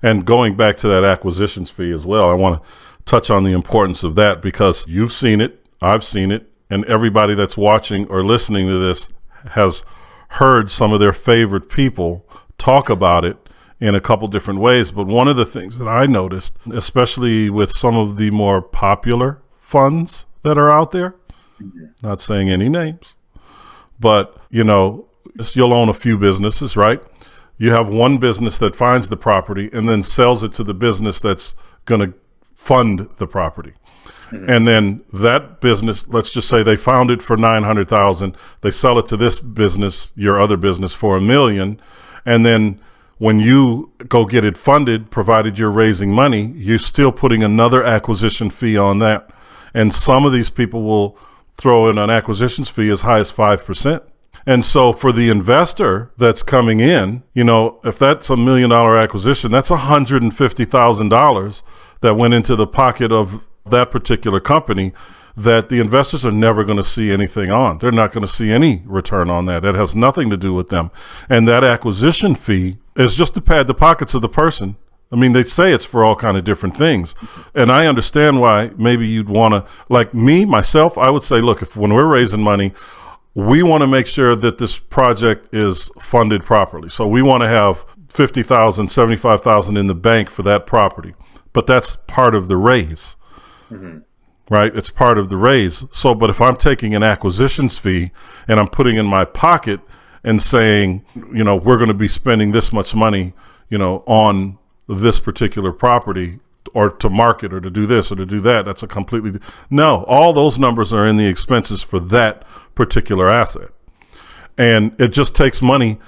And going back to that acquisitions fee as well, I want to touch on the importance of that because you've seen it, I've seen it, and everybody that's watching or listening to this has heard some of their favorite people talk about it in a couple different ways. But one of the things that I noticed, especially with some of the more popular funds that are out there, not saying any names, but you'll own a few businesses, right? You have one business that finds the property and then sells it to the business that's going to fund the property. And then that business, let's just say they found it for $900,000. They sell it to this business, your other business, for $1 million. And then when you go get it funded, provided you're raising money, you're still putting another acquisition fee on that. And some of these people will throw in an acquisitions fee as high as 5%. And so for the investor that's coming in, if that's $1 million acquisition, that's $150,000 that went into the pocket of that particular company that the investors are never going to see anything on. They're not going to see any return on that. It has nothing to do with them. And that acquisition fee is just to pad the pockets of the person. I mean, they say it's for all kind of different things. And I understand why maybe you'd want to, like myself, I would say, look, when we're raising money, we want to make sure that this project is funded properly. So we want to have $50,000, $75,000 in the bank for that property. But that's part of the raise. Right? It's part of the raise. So, but if I'm taking an acquisitions fee and I'm putting in my pocket and saying, we're going to be spending this much money, on this particular property or to market or to do this or to do that, that's a completely, no, all those numbers are in the expenses for that particular asset. And it just takes money.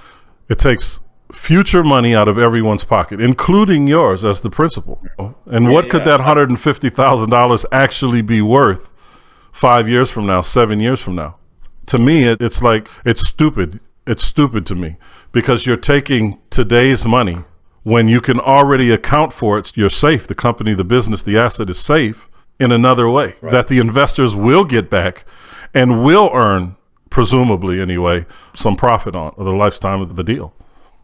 It takes future money out of everyone's pocket, including yours as the principal. And what could that $150,000 actually be worth 5 years from now, 7 years from now? To me, it's like, it's stupid. It's stupid to me because you're taking today's money when you can already account for it. You're safe. The company, the business, the asset is safe in another way that the investors will get back and will earn, presumably anyway, some profit on the lifetime of the deal.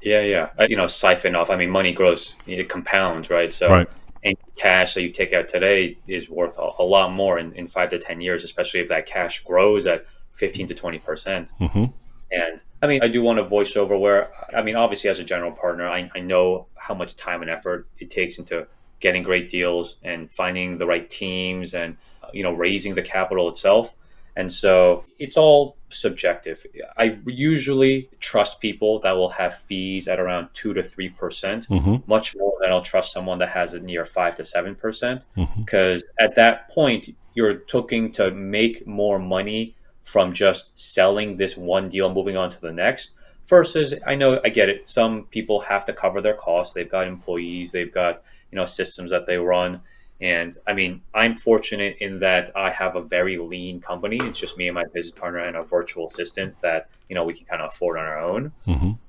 Yeah. Siphon off. I mean, money grows, it compounds, right? So any cash that you take out today is worth a lot more in 5 to 10 years, especially if that cash grows at 15 to 20%. And I mean, I do want to voice over where, I mean, obviously as a general partner, I know how much time and effort it takes into getting great deals and finding the right teams and, raising the capital itself. And so it's all subjective. I usually trust people that will have fees at around 2 to 3%, much more than I'll trust someone that has it near 5 to 7%. Because at that point, you're looking to make more money from just selling this one deal and moving on to the next. Versus, I get it. Some people have to cover their costs. They've got employees. They've got, systems that they run. And I mean, I'm fortunate in that I have a very lean company. It's just me and my business partner and a virtual assistant that, we can kind of afford on our own.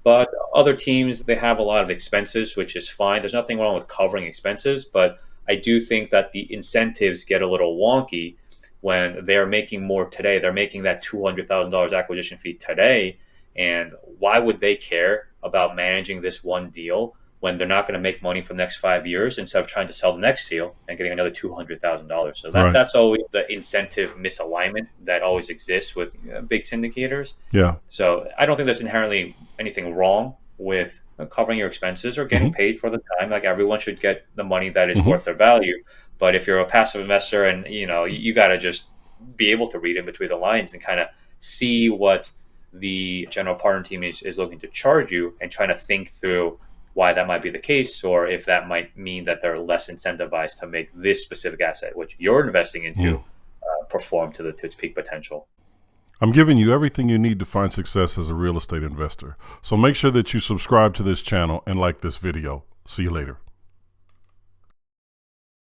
But other teams, they have a lot of expenses, which is fine. There's nothing wrong with covering expenses, but I do think that the incentives get a little wonky when they're making more today. They're making that $200,000 acquisition fee today. And why would they care about managing this one deal when they're not going to make money for the next 5 years instead of trying to sell the next deal and getting another $200,000. So that's always the incentive misalignment that always exists with big syndicators. Yeah. So I don't think there's inherently anything wrong with covering your expenses or getting paid for the time. Like everyone should get the money that is worth their value. But if you're a passive investor and, you got to just be able to read in between the lines and kind of see what the general partner team is looking to charge you and trying to think through why that might be the case, or if that might mean that they're less incentivized to make this specific asset, which you're investing into, perform to its peak potential. I'm giving you everything you need to find success as a real estate investor. So make sure that you subscribe to this channel and like this video. See you later.